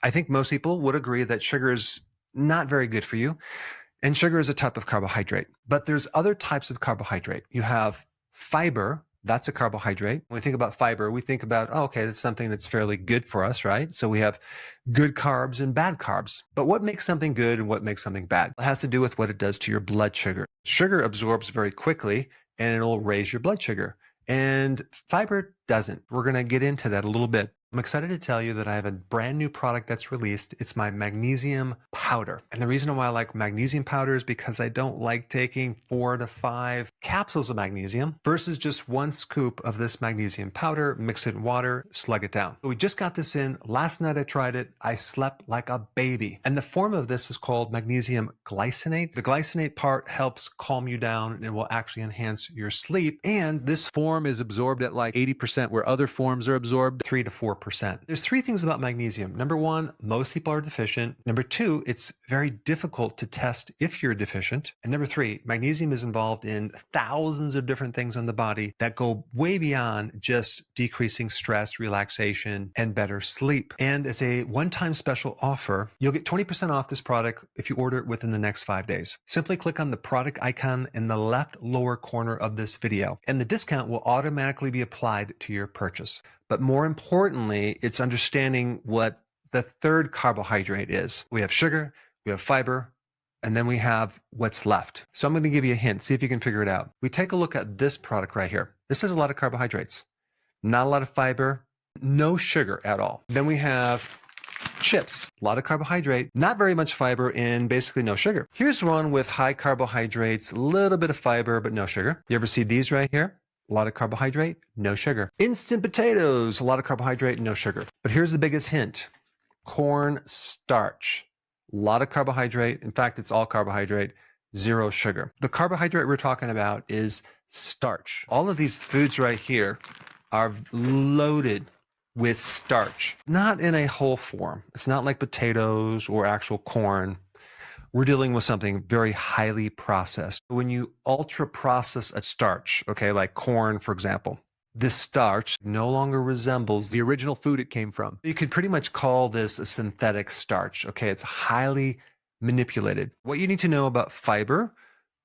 I think most people would agree that sugar is not very good for you. And sugar is a type of carbohydrate. But there's other types of carbohydrate. You have fiber. That's a carbohydrate. When we think about fiber, we think about, oh, okay, that's something that's fairly good for us, right? So we have good carbs and bad carbs. But what makes something good and what makes something bad? It has to do with what it does to your blood sugar. Sugar absorbs very quickly and it'll raise your blood sugar. And fiber doesn't. We're going to get into that a little bit. I'm excited to tell you that I have a brand new product that's released. It's my magnesium powder. And the reason why I like magnesium powder is because I don't like taking 4 to 5 capsules of magnesium versus just 1 scoop of this magnesium powder, mix it in water, slug it down. We just got this in. Last night I tried it. I slept like a baby. And the form of this is called magnesium glycinate. The glycinate part helps calm you down and will actually enhance your sleep. And this form is absorbed at like 80% where other forms are absorbed 3 to 4%. There's 3 things about magnesium. Number 1, most people are deficient. Number 2, it's very difficult to test if you're deficient. And number 3, magnesium is involved in thousands of different things on the body that go way beyond just decreasing stress, relaxation, and better sleep. And as a one-time special offer, you'll get 20% off this product if you order it within the next 5 days. Simply click on the product icon in the left lower corner of this video, and the discount will automatically be applied to your purchase. But more importantly, it's understanding what the third carbohydrate is. We have sugar, we have fiber, and then we have what's left. So I'm going to give you a hint. See if you can figure it out. We take a look at this product right here. This has a lot of carbohydrates, not a lot of fiber, no sugar at all. Then we have chips, a lot of carbohydrate, not very much fiber, and basically no sugar. Here's one with high carbohydrates, a little bit of fiber, but no sugar. You ever see these right here? A lot of carbohydrate, no sugar. Instant potatoes, a lot of carbohydrate, no sugar. But here's the biggest hint. Corn starch, a lot of carbohydrate. In fact, it's all carbohydrate, 0 sugar. The carbohydrate we're talking about is starch. All of these foods right here are loaded with starch, not in a whole form. It's not like potatoes or actual corn. We're dealing with something very highly processed. When you ultra process a starch, okay, like corn, for example, this starch no longer resembles the original food it came from. You could pretty much call this a synthetic starch, okay? It's highly manipulated. What you need to know about fiber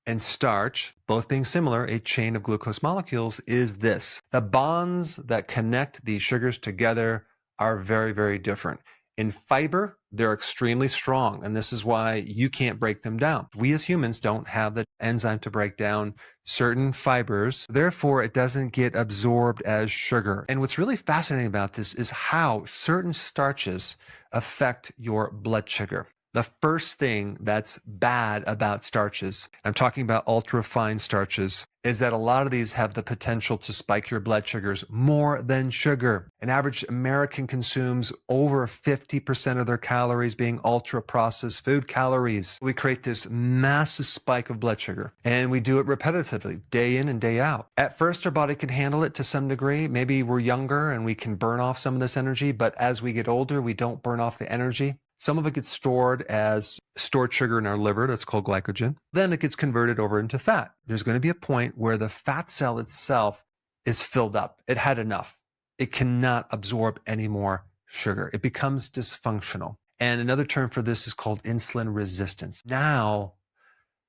and starch, both being similar, a chain of glucose molecules, is this. The bonds that connect these sugars together are very, very different. In fiber, they're extremely strong, and this is why you can't break them down. We as humans don't have the enzyme to break down certain fibers. Therefore, it doesn't get absorbed as sugar. And what's really fascinating about this is how certain starches affect your blood sugar. The first thing that's bad about starches, I'm talking about ultra-fine starches, is that a lot of these have the potential to spike your blood sugars more than sugar. An average American consumes over 50% of their calories being ultra-processed food calories. We create this massive spike of blood sugar, and we do it repetitively, day in and day out. At first, our body can handle it to some degree. Maybe we're younger and we can burn off some of this energy, but as we get older, we don't burn off the energy. Some of it gets stored as stored sugar in our liver. That's called glycogen. Then it gets converted over into fat. There's going to be a point where the fat cell itself is filled up. It had enough. It cannot absorb any more sugar. It becomes dysfunctional. And another term for this is called insulin resistance. Now,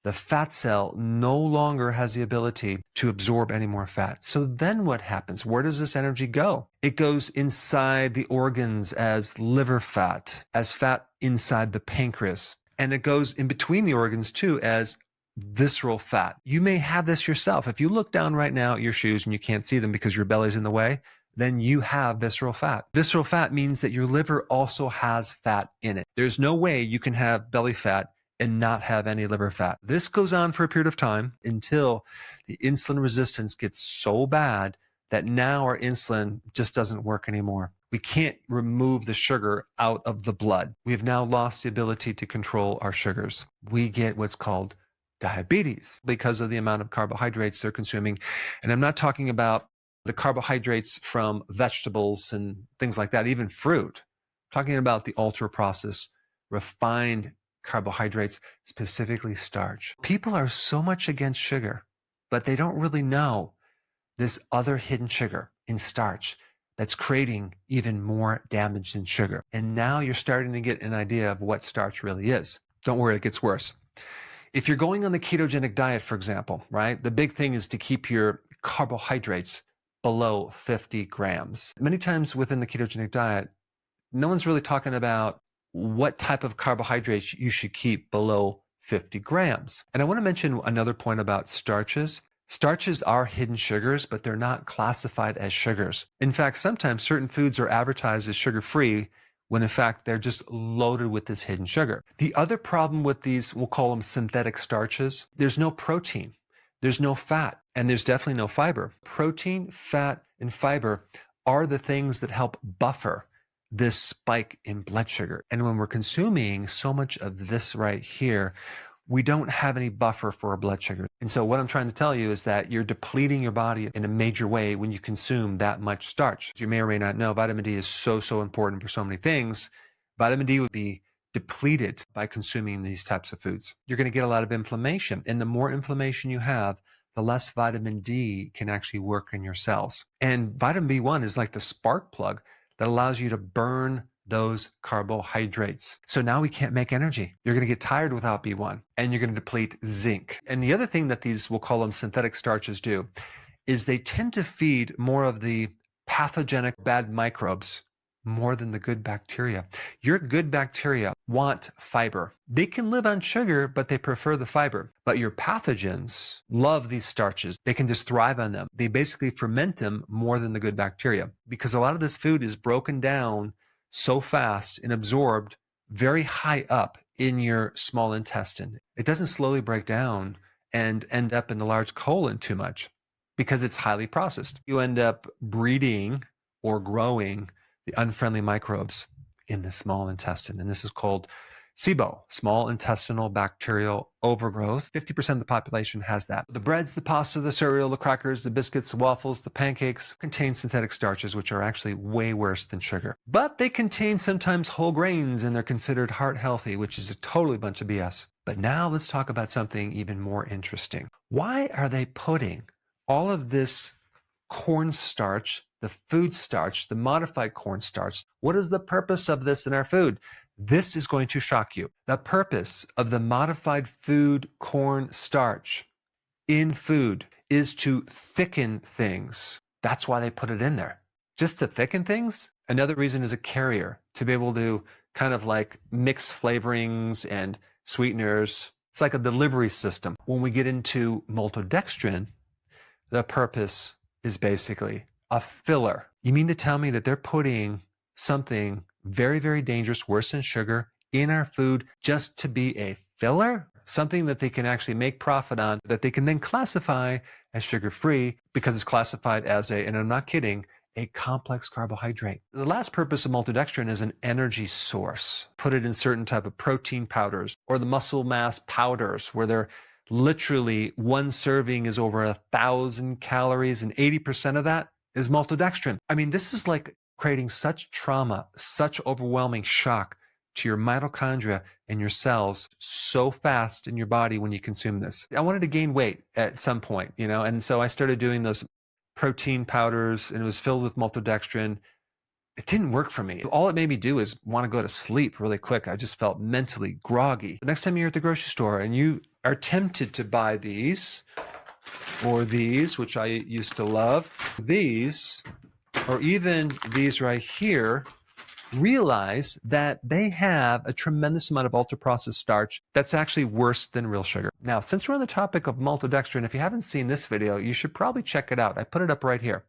the fat cell no longer has the ability to absorb any more fat. So then what happens? Where does this energy go? It goes inside the organs as liver fat, as fat inside the pancreas. And it goes in between the organs too as visceral fat. You may have this yourself. If you look down right now at your shoes and you can't see them because your belly's in the way, then you have visceral fat. Visceral fat means that your liver also has fat in it. There's no way you can have belly fat and not have any liver fat. This goes on for a period of time until the insulin resistance gets so bad that now our insulin just doesn't work anymore. We can't remove the sugar out of the blood. We have now lost the ability to control our sugars. We get what's called diabetes because of the amount of carbohydrates they're consuming. And I'm not talking about the carbohydrates from vegetables and things like that, even fruit. I'm talking about the ultra-processed, refined carbohydrates, specifically starch. People are so much against sugar, but they don't really know this other hidden sugar in starch that's creating even more damage than sugar. And now you're starting to get an idea of what starch really is. Don't worry, it gets worse. If you're going on the ketogenic diet, for example, right, the big thing is to keep your carbohydrates below 50 grams. Many times within the ketogenic diet, no one's really talking about what type of carbohydrates you should keep below 50 grams. And I want to mention another point about starches. Starches are hidden sugars, but they're not classified as sugars. In fact, sometimes certain foods are advertised as sugar-free when in fact they're just loaded with this hidden sugar. The other problem with these, we'll call them synthetic starches, there's no protein, there's no fat, and there's definitely no fiber. Protein, fat, and fiber are the things that help buffer this spike in blood sugar. And when we're consuming so much of this right here, we don't have any buffer for our blood sugar. And so what I'm trying to tell you is that you're depleting your body in a major way when you consume that much starch. As you may or may not know, vitamin D is so important for so many things. Vitamin D would be depleted by consuming these types of foods. You're going to get a lot of inflammation. And the more inflammation you have, the less vitamin D can actually work in your cells. And vitamin B1 is like the spark plug that allows you to burn those carbohydrates. So now we can't make energy. You're going to get tired without B1, and you're going to deplete zinc. And the other thing that these, we'll call them synthetic starches, do is they tend to feed more of the pathogenic bad microbes more than the good bacteria. Your good bacteria want fiber. They can live on sugar, but they prefer the fiber. But your pathogens love these starches. They can just thrive on them. They basically ferment them more than the good bacteria, because a lot of this food is broken down so fast and absorbed very high up in your small intestine. It doesn't slowly break down and end up in the large colon too much because it's highly processed. You end up breeding or growing the unfriendly microbes in the small intestine. And this is called SIBO, small intestinal bacterial overgrowth. 50% of the population has that. The breads, the pasta, the cereal, the crackers, the biscuits, the waffles, the pancakes contain synthetic starches, which are actually way worse than sugar. But they contain sometimes whole grains, and they're considered heart healthy, which is a totally bunch of BS. But now let's talk about something even more interesting. Why are they putting all of this cornstarch, the food starch, the modified cornstarch? What is the purpose of this in our food? This is going to shock you. The purpose of the modified food corn starch in food is to thicken things. That's why they put it in there. Just to thicken things? Another reason is a carrier, to be able to kind of like mix flavorings and sweeteners. It's like a delivery system. When we get into maltodextrin, the purpose is basically a filler. You mean to tell me that they're putting something very dangerous, worse than sugar, in our food just to be a filler? Something that they can actually make profit on, that they can then classify as sugar-free because it's classified as and I'm not kidding, a complex carbohydrate. The last purpose of maltodextrin is an energy source. Put it in certain type of protein powders or the muscle mass powders, where they're literally one serving is over 1,000 calories and 80% of that is maltodextrin. I mean, this is like creating such trauma, such overwhelming shock to your mitochondria and your cells so fast in your body when you consume this. I wanted to gain weight at some point, and so I started doing those protein powders, and it was filled with maltodextrin. It didn't work for me. All it made me do is want to go to sleep really quick. I just felt mentally groggy. The next time you're at the grocery store and you are tempted to buy these or these, which I used to love, these, or even these right here, realize that they have a tremendous amount of ultra-processed starch that's actually worse than real sugar. Now, since we're on the topic of maltodextrin, if you haven't seen this video, you should probably check it out. I put it up right here.